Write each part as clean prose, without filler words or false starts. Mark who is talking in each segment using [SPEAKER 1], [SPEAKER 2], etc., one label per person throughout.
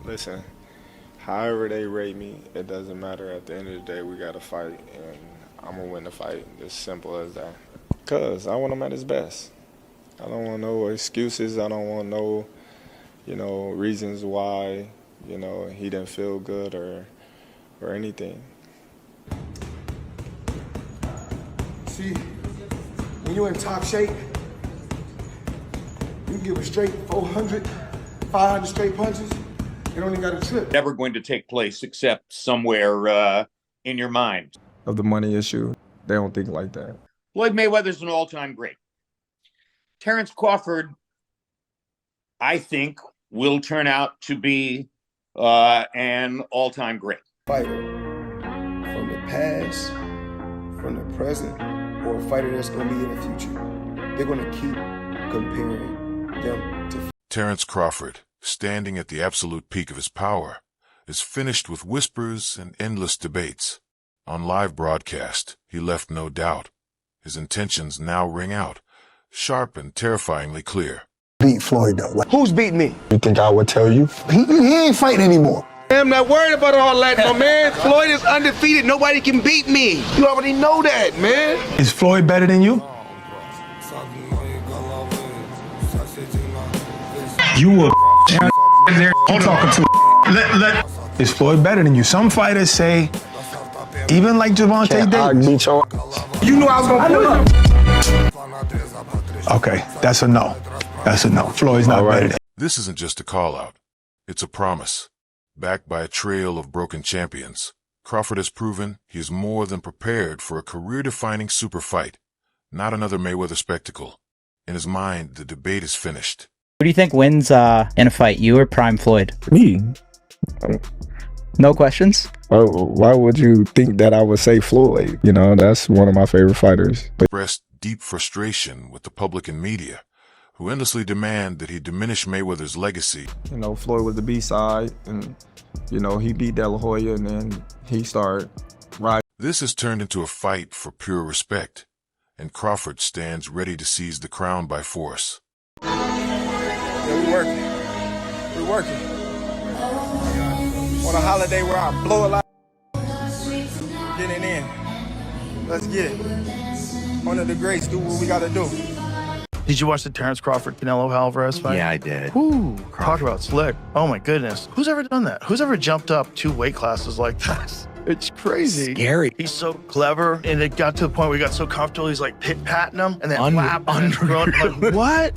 [SPEAKER 1] Listen, however they rate me, it doesn't matter. At the end of the day, we got to fight, and I'm going to win the fight. As simple as that. Because I want him at his best. I don't want no excuses. I don't want no, reasons why, he didn't feel good or anything.
[SPEAKER 2] See, when you're in top shape, you give a straight 400, 500 straight punches. You don't even got a trip.
[SPEAKER 3] Never going to take place except somewhere in your mind.
[SPEAKER 1] Of the money issue, they don't think like that.
[SPEAKER 3] Floyd Mayweather's an all-time great. Terence Crawford, I think, will turn out to be an all-time great.
[SPEAKER 2] Fighter from the past, from the present, or a fighter that's going to be in the future. They're going to keep comparing them to.
[SPEAKER 4] Terence Crawford, standing at the absolute peak of his power, is finished with whispers and endless debates. On live broadcast, he left no doubt. His intentions now ring out, sharp and terrifyingly clear.
[SPEAKER 2] Beat Floyd, though. Who's beating me?
[SPEAKER 5] You think I would tell you?
[SPEAKER 2] He ain't fighting anymore. I'm not worried about all that, my man. Floyd is undefeated. Nobody can beat me. You already know that, man.
[SPEAKER 5] Is Floyd better than you? You a there. I'm talking to. Is Floyd better than you? Some fighters say, even like Gervonta Davis.
[SPEAKER 2] You knew I was gonna pull up.
[SPEAKER 5] Okay, that's a no. That's a no. Floyd's not better than.
[SPEAKER 4] This isn't just a call-out. It's a promise. Backed by a trail of broken champions, Crawford has proven he is more than prepared for a career-defining super fight, not another Mayweather spectacle. In his mind, the debate is finished.
[SPEAKER 6] Who do you think wins in a fight, you or Prime Floyd?
[SPEAKER 1] Me?
[SPEAKER 6] No questions?
[SPEAKER 1] Why would you think that I would say Floyd? That's one of my favorite fighters.
[SPEAKER 4] Expressed deep frustration with the public and media, who endlessly demand that he diminish Mayweather's legacy.
[SPEAKER 1] Floyd was the B-side, and, he beat De La Hoya, and then he started riding.
[SPEAKER 4] This has turned into a fight for pure respect, and Crawford stands ready to seize the crown by force.
[SPEAKER 2] Yeah, we're working. On a holiday where I blow a lot, getting in. Let's get it. One of the greats do what we gotta do.
[SPEAKER 7] Did you watch the Terence Crawford Canelo Alvarez fight?
[SPEAKER 8] Yeah, I did.
[SPEAKER 7] Ooh, talk about slick. Oh my goodness. Who's ever done that? Who's ever jumped up 2 weight classes like that? It's crazy.
[SPEAKER 8] Scary.
[SPEAKER 7] He's so clever, and it got to the point where he got so comfortable, he's like pit-patting him, and then like, what?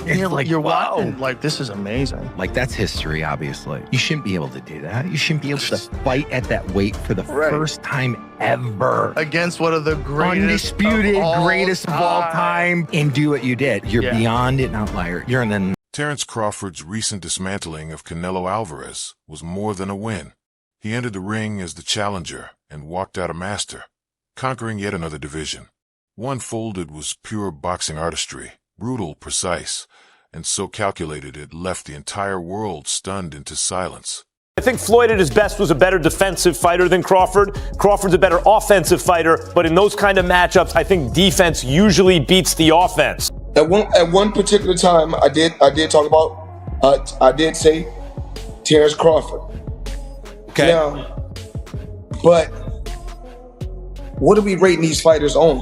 [SPEAKER 7] You're watching, like, this is amazing.
[SPEAKER 8] Like, that's history, obviously. You shouldn't be able to do that. You shouldn't be able to fight at that weight for the first time ever.
[SPEAKER 7] Against one of the greatest
[SPEAKER 8] greatest of all time, and do what you did. You're beyond an outlier. You're an...
[SPEAKER 4] Terence Crawford's recent dismantling of Canelo Alvarez was more than a win. He entered the ring as the challenger and walked out a master, conquering yet another division. One folded was pure boxing artistry, brutal, precise, and so calculated it left the entire world stunned into silence.
[SPEAKER 9] I think Floyd at his best was a better defensive fighter than Crawford. Crawford's a better offensive fighter, but in those kind of matchups, I think defense usually beats the offense.
[SPEAKER 2] At one particular time, I did talk about, I did say Terence Crawford.
[SPEAKER 8] Okay.
[SPEAKER 2] Now, but what are we rating these fighters on?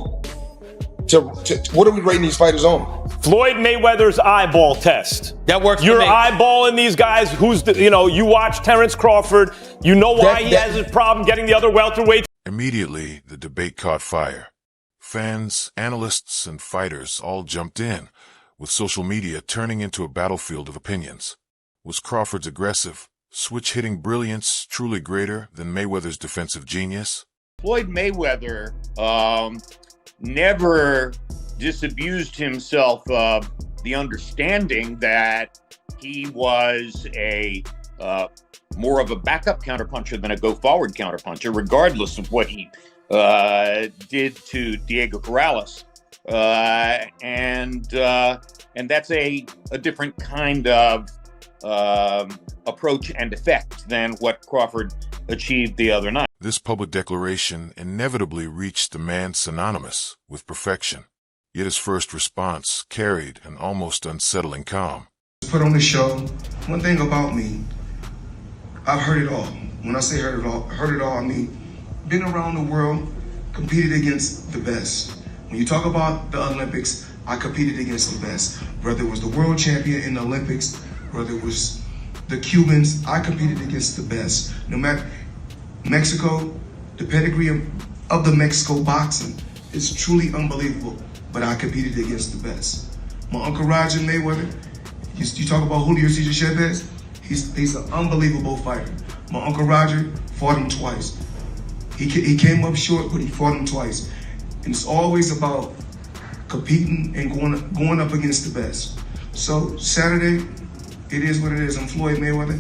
[SPEAKER 2] What are we rating these fighters on?
[SPEAKER 9] Floyd Mayweather's eyeball test.
[SPEAKER 8] That works.
[SPEAKER 9] You're eyeballing these guys. You watch Terence Crawford. You know why he has his problem getting the other welterweight.
[SPEAKER 4] Immediately, the debate caught fire. Fans, analysts, and fighters all jumped in, with social media turning into a battlefield of opinions. Was Crawford's aggressive, switch-hitting brilliance truly greater than Mayweather's defensive genius?
[SPEAKER 3] Floyd Mayweather never disabused himself of the understanding that he was a more of a backup counterpuncher than a go-forward counterpuncher, regardless of what he did to Diego Corrales. And that's a different kind of approach and effect than what Crawford achieved the other night.
[SPEAKER 4] This public declaration inevitably reached the man synonymous with perfection. Yet his first response carried an almost unsettling calm.
[SPEAKER 2] Put on the show. One thing about me,
[SPEAKER 10] I've heard it all. When I say heard it all, I mean been around the world, competed against the best. When you talk about the Olympics, I competed against the best. Whether it was the world champion in the Olympics, whether it was the Cubans, I competed against the best. No matter Mexico, the pedigree of the Mexico boxing is truly unbelievable, but I competed against the best. My Uncle Roger Mayweather, you talk about Julio Cesar Chavez, he's an unbelievable fighter. My Uncle Roger fought him twice. He came up short, but he fought him twice. And it's always about competing and going up against the best. So Saturday, it is what it is. I'm Floyd Mayweather.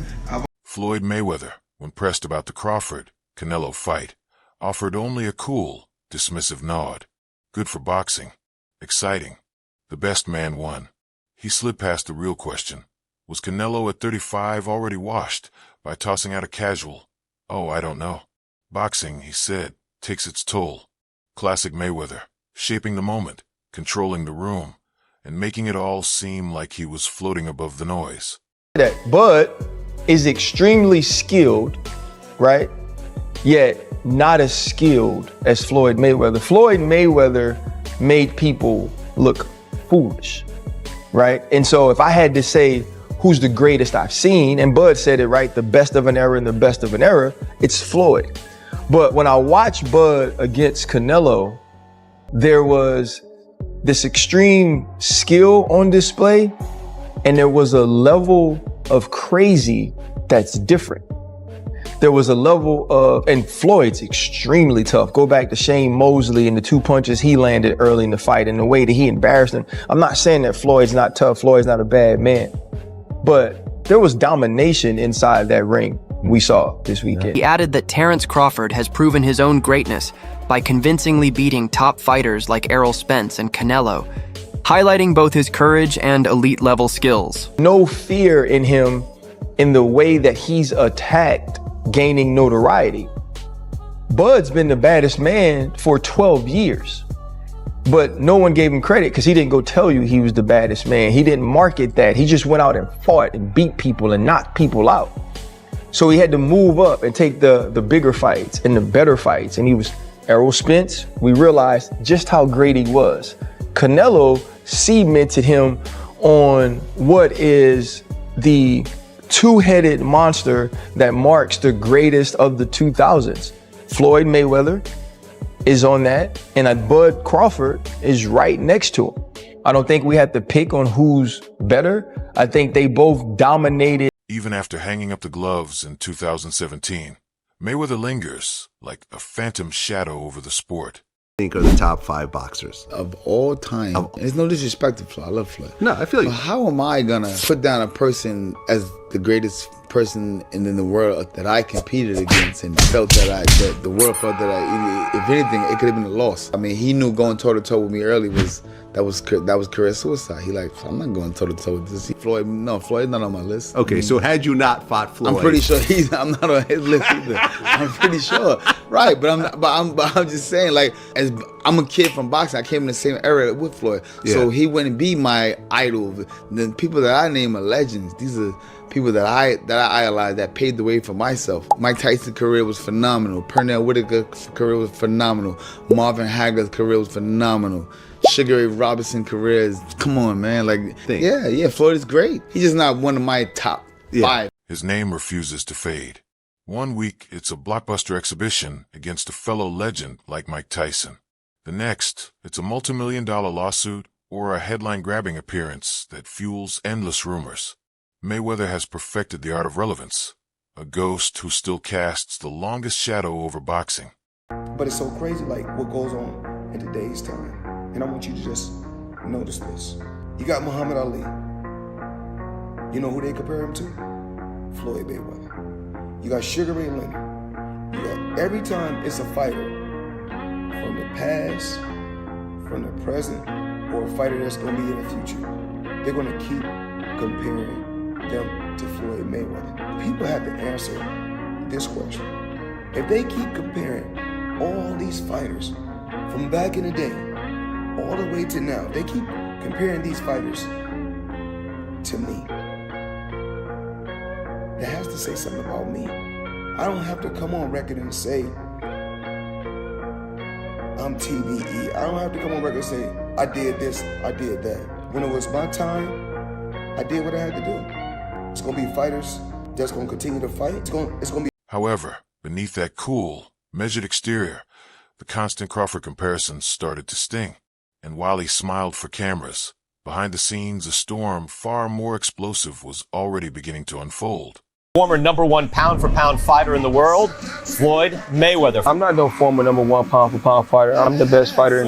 [SPEAKER 4] Floyd Mayweather, when pressed about the Crawford-Canelo fight, offered only a cool, dismissive nod. Good for boxing. Exciting. The best man won. He slid past the real question. Was Canelo at 35 already washed by tossing out a casual, "Oh, I don't know"? Boxing, he said, takes its toll. Classic Mayweather, shaping the moment, controlling the room, and making it all seem like he was floating above the noise.
[SPEAKER 2] That Bud is extremely skilled, right? Yet not as skilled as Floyd Mayweather. Floyd Mayweather made people look foolish, right? And so if I had to say who's the greatest I've seen, and Bud said it right, the best of an era and the best of an era, it's Floyd. But when I watched Bud against Canelo, there was this extreme skill on display, and there was a level of crazy that's different. There was a level of, and Floyd's extremely tough. Go back to Shane Mosley and the 2 punches he landed early in the fight and the way that he embarrassed him. I'm not saying that Floyd's not tough, Floyd's not a bad man, but there was domination inside that ring we saw this weekend.
[SPEAKER 11] He added that Terence Crawford has proven his own greatness by convincingly beating top fighters like Errol Spence and Canelo, highlighting both his courage and elite-level skills.
[SPEAKER 2] No fear in him in the way that he's attacked, gaining notoriety. Bud's been the baddest man for 12 years, but no one gave him credit because he didn't go tell you he was the baddest man. He didn't market that. He just went out and fought and beat people and knocked people out. So he had to move up and take the bigger fights and the better fights. And he was Errol Spence. We realized just how great he was. Canelo cemented him on what is the two-headed monster that marks the greatest of the 2000s. Floyd Mayweather is on that, and Bud Crawford is right next to him. I don't think we have to pick on who's better. I think they both dominated.
[SPEAKER 4] Even after hanging up the gloves in 2017, Mayweather lingers like a phantom shadow over the sport.
[SPEAKER 12] I think are the top 5 boxers
[SPEAKER 13] of all time. There's no disrespect to Floyd. I love Floyd.
[SPEAKER 12] No, I feel like.
[SPEAKER 13] But how am I gonna put down a person as the greatest person in the world that I competed against and felt that the world felt that if anything, it could have been a loss. I mean, he knew going toe to toe with me early was career suicide. He like, I'm not going toe to toe with this. Floyd's not on my list.
[SPEAKER 12] Okay, I mean, so had you not fought Floyd,
[SPEAKER 13] I'm pretty sure I'm not on his list either. I'm pretty sure, right? But I'm just saying, like, as I'm a kid from boxing, I came in the same era with Floyd, so he wouldn't be my idol. The people that I name are legends. These are people that I idolize, that paved the way for myself. Mike Tyson's career was phenomenal. Pernell Whitaker's career was phenomenal. Marvin Hagler's career was phenomenal. Sugar Ray Robinson's career is, come on, man. Like, yeah, Floyd is great. He's just not one of my top 5.
[SPEAKER 4] His name refuses to fade. One week, it's a blockbuster exhibition against a fellow legend like Mike Tyson. The next, it's a multi-million-dollar lawsuit or a headline-grabbing appearance that fuels endless rumors. Mayweather has perfected the art of relevance, a ghost who still casts the longest shadow over boxing.
[SPEAKER 10] But it's so crazy, like, what goes on in today's time. And I want you to just notice this. You got Muhammad Ali. You know who they compare him to? Floyd Mayweather. You got Sugar Ray Leonard. You got, every time it's a fighter from the past, from the present, or a fighter that's going to be in the future, they're going to keep comparing them to Floyd Mayweather. People have to answer this question. If they keep comparing all these fighters from back in the day all the way to now, they keep comparing these fighters to me, that has to say something about me. I don't have to come on record and say I'm TVE. I don't have to come on record and say I did this, I did that. When it was my time, I did what I had to do. It's gonna be fighters that's gonna continue to fight. It's gonna be.
[SPEAKER 4] However, beneath that cool, measured exterior, the constant Crawford comparisons started to sting. And while he smiled for cameras, behind the scenes a storm far more explosive was already beginning to unfold.
[SPEAKER 9] Former #1 pound-for-pound fighter in the world, Floyd Mayweather.
[SPEAKER 14] I'm not no former #1 pound-for-pound fighter. I'm the best fighter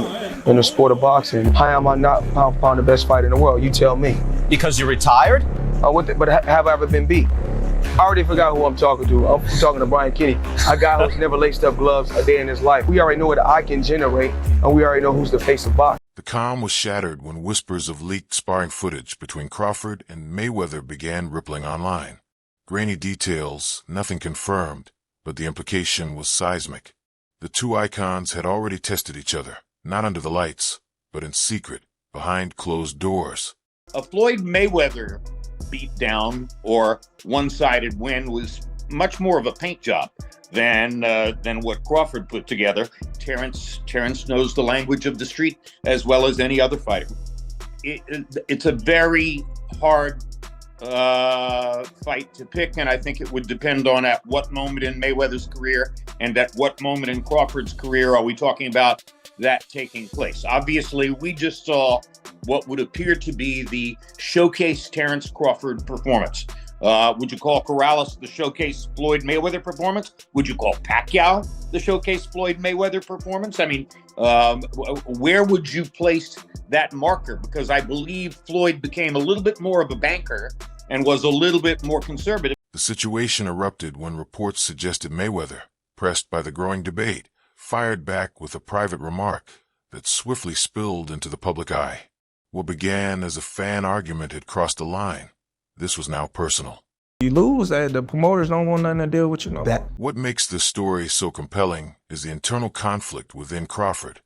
[SPEAKER 14] in the sport of boxing. How am I not pound-for-pound the best fighter in the world? You tell me.
[SPEAKER 9] Because you're retired?
[SPEAKER 14] But have I ever been beat? I already forgot who I'm talking to. I'm talking to Brian Kenny, a guy who's never laced up gloves a day in his life. We already know what I can generate, and we already know who's the face of boxing.
[SPEAKER 4] The calm was shattered when whispers of leaked sparring footage between Crawford and Mayweather began rippling online. Grainy details, nothing confirmed, but the implication was seismic. The two icons had already tested each other, not under the lights, but in secret, behind closed doors.
[SPEAKER 3] A Floyd Mayweather beatdown or one-sided win was much more of a paint job than what Crawford put together. Terence knows the language of the street as well as any other fighter. It's a very hard fight to pick, and I think it would depend on at what moment in Mayweather's career and at what moment in Crawford's career are we talking about that taking place. Obviously, we just saw what would appear to be the showcase Terence Crawford performance. Would you call Corrales the showcase Floyd Mayweather performance? Would you call Pacquiao the showcase Floyd Mayweather performance? I mean, where would you place that marker? Because I believe Floyd became a little bit more of a banker and was a little bit more conservative.
[SPEAKER 4] The situation erupted when reports suggested Mayweather, pressed by the growing debate, fired back with a private remark that swiftly spilled into the public eye. What began as a fan argument had crossed the line. This was now personal.
[SPEAKER 14] You lose, the promoters don't want nothing to deal with you no more.
[SPEAKER 4] What makes this story so compelling is the internal conflict within Crawford.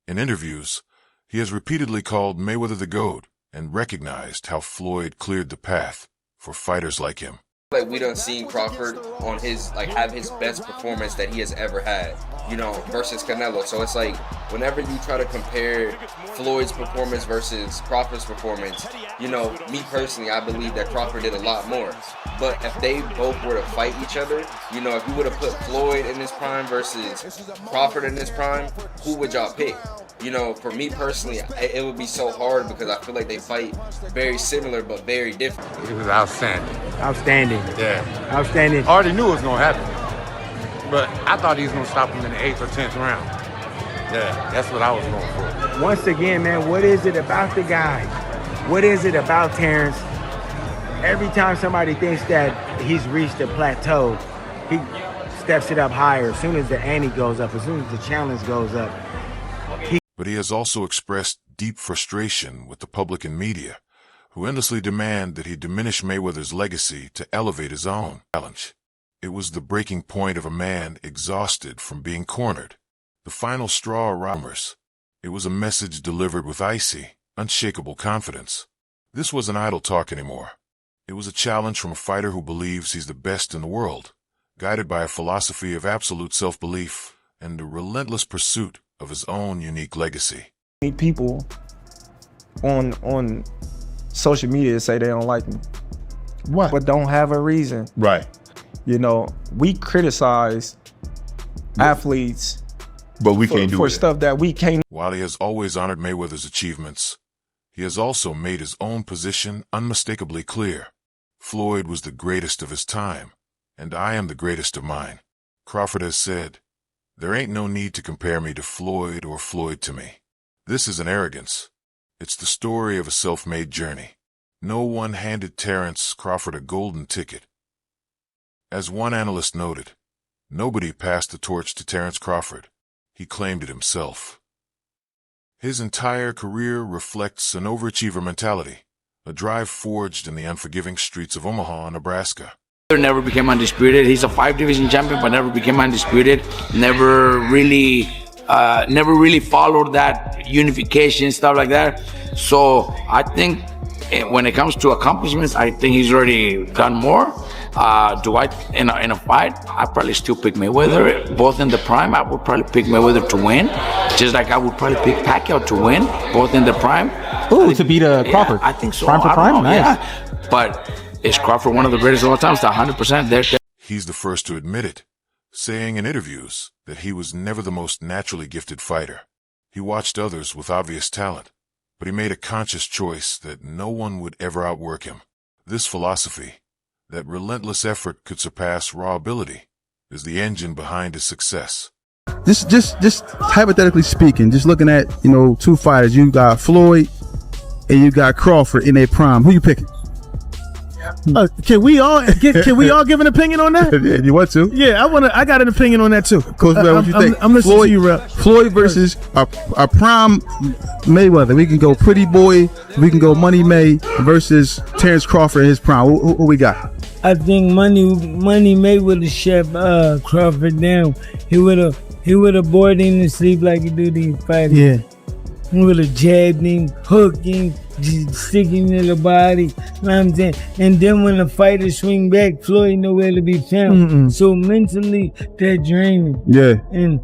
[SPEAKER 4] In interviews, he has repeatedly called Mayweather the GOAT and recognized how Floyd cleared the path for fighters like him.
[SPEAKER 15] Like, we done seen Crawford on his, have his best performance that he has ever had, versus Canelo. So it's like, whenever you try to compare Floyd's performance versus Crawford's performance, me personally, I believe that Crawford did a lot more. But if they both were to fight each other, if you would have put Floyd in his prime versus Crawford in his prime, who would y'all pick? For me personally, it would be so hard because I feel like they fight very similar but very different.
[SPEAKER 16] It was outstanding.
[SPEAKER 17] Outstanding.
[SPEAKER 16] Yeah.
[SPEAKER 17] Outstanding.
[SPEAKER 16] I already knew it was going to happen. But I thought he was going to stop him in the 8th or 10th round. Yeah, that's what I was going for.
[SPEAKER 17] Once again, man, what is it about the guy? What is it about Terence? Every time somebody thinks that he's reached a plateau, he steps it up higher. As soon as the ante goes up, as soon as the challenge goes up.
[SPEAKER 4] But he has also expressed deep frustration with the public and media, who endlessly demand that he diminish Mayweather's legacy to elevate his own challenge. It was the breaking point of a man exhausted from being cornered. The final straw rumors. It was a message delivered with icy, unshakable confidence. This wasn't idle talk anymore. It was a challenge from a fighter who believes he's the best in the world, guided by a philosophy of absolute self-belief and a relentless pursuit of his own unique legacy.
[SPEAKER 14] People on social media say they don't like me.
[SPEAKER 5] What?
[SPEAKER 14] But don't have a reason.
[SPEAKER 5] Right.
[SPEAKER 14] We criticize athletes,
[SPEAKER 5] but we can't do
[SPEAKER 14] for
[SPEAKER 5] it.
[SPEAKER 14] Stuff that we can't.
[SPEAKER 4] While he has always honored Mayweather's achievements, he has also made his own position unmistakably clear. Floyd was the greatest of his time, and I am the greatest of mine. Crawford has said, "There ain't no need to compare me to Floyd or Floyd to me." This is an arrogance. It's the story of a self-made journey. No one handed Terence Crawford a golden ticket. As one analyst noted, nobody passed the torch to Terence Crawford. He claimed it himself. His entire career reflects an overachiever mentality, a drive forged in the unforgiving streets of Omaha, Nebraska.
[SPEAKER 18] Never became undisputed. He's a 5-division champion, but never became undisputed. Never really followed that unification, stuff like that. So I think when it comes to accomplishments, I think he's already done more. Do I in a fight? I probably still pick Mayweather. Both in the prime, I would probably pick Mayweather to win, just like I would probably pick Pacquiao to win. Both in the prime.
[SPEAKER 5] Ooh, to beat Crawford.
[SPEAKER 18] I think so.
[SPEAKER 5] Prime for prime, nice.
[SPEAKER 18] Yeah. But is Crawford one of the greatest of all time? It's 100%. There.
[SPEAKER 4] He's the first to admit it, saying in interviews that he was never the most naturally gifted fighter. He watched others with obvious talent, but he made a conscious choice that no one would ever outwork him. This philosophy, that relentless effort could surpass raw ability, is the engine behind his success.
[SPEAKER 5] Just hypothetically speaking, just looking at, two fighters, you got Floyd and you got Crawford in their prime. Who you picking?
[SPEAKER 19] Can we all give an opinion on that?
[SPEAKER 5] Yeah, you want to?
[SPEAKER 19] Yeah, I got an opinion on that too.
[SPEAKER 5] Coach, what you think?
[SPEAKER 19] I'm listening to you, Rep.
[SPEAKER 5] Floyd versus a prime Mayweather. We can go Pretty Boy. We can go Money May versus Terence Crawford in his prime. Who we got?
[SPEAKER 20] I think Money May would have shut Crawford down. He would have bored him to sleep like he do these fighters.
[SPEAKER 5] Yeah.
[SPEAKER 20] He would have jabbed him, hooked him, just stick him in the body. You know what I'm saying? And then when the fighters swing back, Floyd nowhere to be found. So mentally, they're draining.
[SPEAKER 5] Yeah.
[SPEAKER 20] And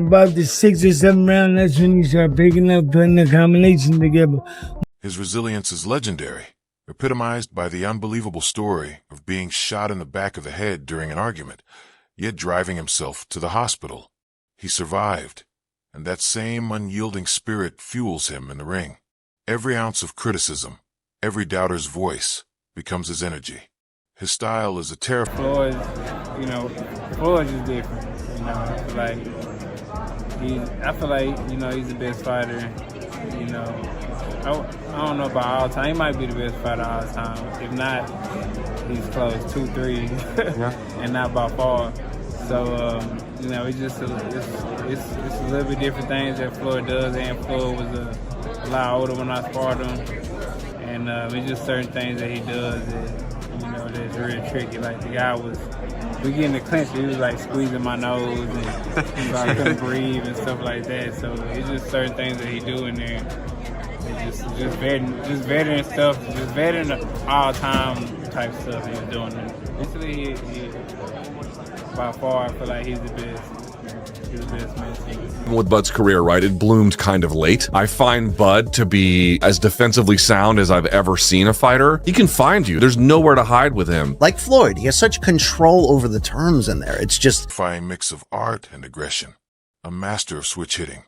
[SPEAKER 20] about the 6th or 7th round, that's when you start picking up, putting the combination together.
[SPEAKER 4] His resilience is legendary, epitomized by the unbelievable story of being shot in the back of the head during an argument, yet driving himself to the hospital. He survived, and that same unyielding spirit fuels him in the ring. Every ounce of criticism, every doubter's voice, becomes his energy. His style is a terrifying.
[SPEAKER 21] Floyd is different. I feel like he's the best fighter. I don't know about all time. He might be the best fighter all time. If not, he's close 2-3, and not by far. So it's just it's a little bit different things that Floyd does, and Floyd was a lot older when I sparred him, and it's just certain things that he does that that's real tricky. Like the guy we get in the clinch, he was like squeezing my nose, and I couldn't breathe and stuff like that. So it's just certain things that he do in there. It's just veteran stuff, just veteran all time type stuff he was doing. Basically, he by far, I feel like he's the best. He's the best man.
[SPEAKER 22] With Bud's career, right, it bloomed kind of late. I find Bud to be as defensively sound as I've ever seen a fighter. He can find you. There's nowhere to hide with him.
[SPEAKER 23] Like Floyd, he has such control over the turns in there. It's just
[SPEAKER 4] a fine mix of art and aggression. A master of switch hitting.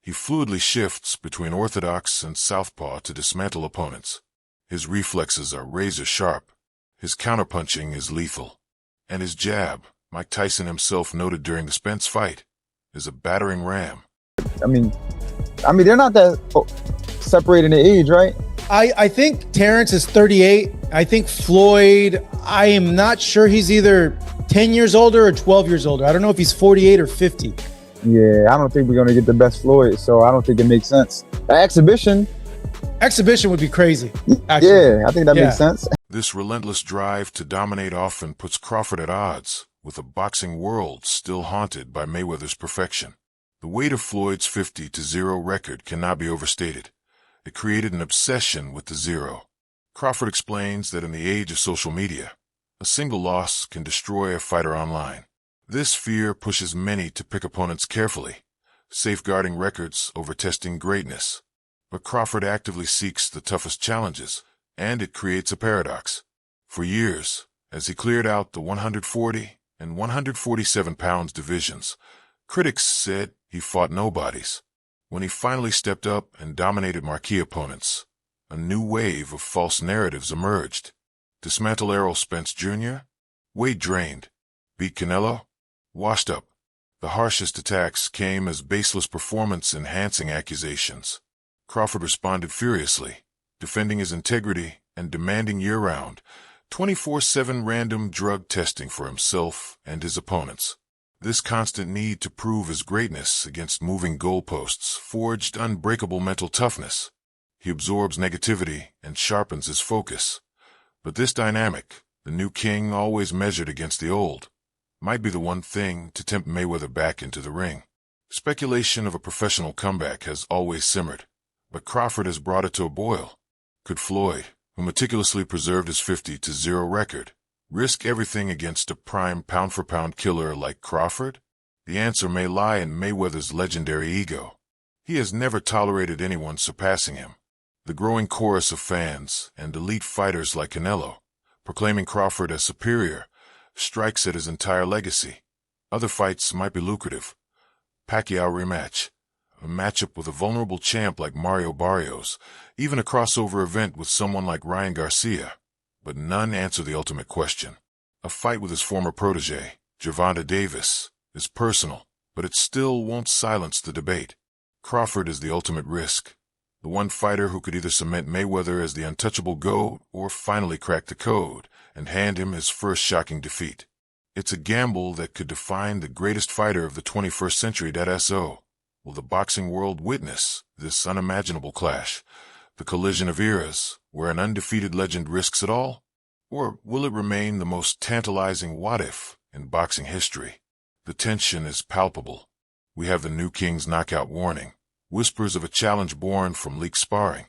[SPEAKER 4] He fluidly shifts between orthodox and southpaw to dismantle opponents. His reflexes are razor sharp. His counterpunching is lethal. And his jab, Mike Tyson himself noted during the Spence fight, is a battering ram.
[SPEAKER 2] I mean, they're not that separated in age, right?
[SPEAKER 24] I think Terence is 38. I think Floyd, I am not sure, he's either 10 years older or 12 years older. I don't know if he's 48 or 50.
[SPEAKER 2] Yeah, I don't think we're going to get the best Floyd, so I don't think it makes sense. Exhibition
[SPEAKER 24] would be crazy.
[SPEAKER 2] Actually. Yeah, I think that makes sense.
[SPEAKER 4] This relentless drive to dominate often puts Crawford at odds with a boxing world still haunted by Mayweather's perfection. The weight of Floyd's 50-0 record cannot be overstated. It created an obsession with the zero. Crawford explains that in the age of social media, a single loss can destroy a fighter online. This fear pushes many to pick opponents carefully, safeguarding records over testing greatness. But Crawford actively seeks the toughest challenges, and it creates a paradox. For years, as he cleared out the 140 and 147 pounds divisions, critics said he fought nobodies. When he finally stepped up and dominated marquee opponents, a new wave of false narratives emerged. Dismantle Errol Spence Jr., weight drained. Beat Canelo, washed up. The harshest attacks came as baseless performance-enhancing accusations. Crawford responded furiously, defending his integrity and demanding year-round, 24/7 random drug testing for himself and his opponents. This constant need to prove his greatness against moving goalposts forged unbreakable mental toughness. He absorbs negativity and sharpens his focus. But this dynamic, the new king always measured against the old, might be the one thing to tempt Mayweather back into the ring. Speculation of a professional comeback has always simmered, but Crawford has brought it to a boil. Could Floyd, who meticulously preserved his 50-0 record, Risk everything against a prime pound-for-pound killer like Crawford? The answer may lie in Mayweather's legendary ego. He has never tolerated anyone surpassing him. The growing chorus of fans and elite fighters like Canelo, proclaiming Crawford as superior, strikes at his entire legacy. Other fights might be lucrative. Pacquiao rematch, a matchup with a vulnerable champ like Mario Barrios, even a crossover event with someone like Ryan Garcia. But none answer the ultimate question. A fight with his former protege, Gervonta Davis, is personal, but it still won't silence the debate. Crawford is the ultimate risk. The one fighter who could either cement Mayweather as the untouchable GOAT or finally crack the code and hand him his first shocking defeat. It's a gamble that could define the greatest fighter of the 21st century. So, will the boxing world witness this unimaginable clash, the collision of eras, where an undefeated legend risks it all? Or will it remain the most tantalizing what-if in boxing history? The tension is palpable. We have the new king's knockout warning, whispers of a challenge born from leaked sparring,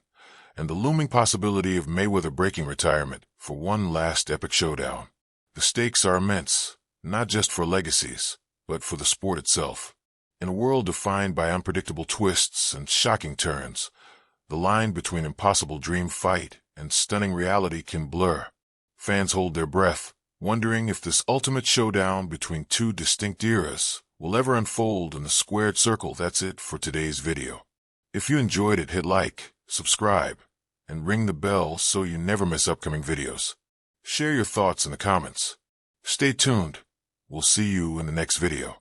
[SPEAKER 4] and the looming possibility of Mayweather breaking retirement for one last epic showdown. The stakes are immense, not just for legacies, but for the sport itself. In a world defined by unpredictable twists and shocking turns, the line between impossible dream fight and stunning reality can blur. Fans hold their breath, wondering if this ultimate showdown between two distinct eras will ever unfold in the squared circle. That's it for today's video. If you enjoyed it, hit like, subscribe, and ring the bell so you never miss upcoming videos. Share your thoughts in the comments. Stay tuned. We'll see you in the next video.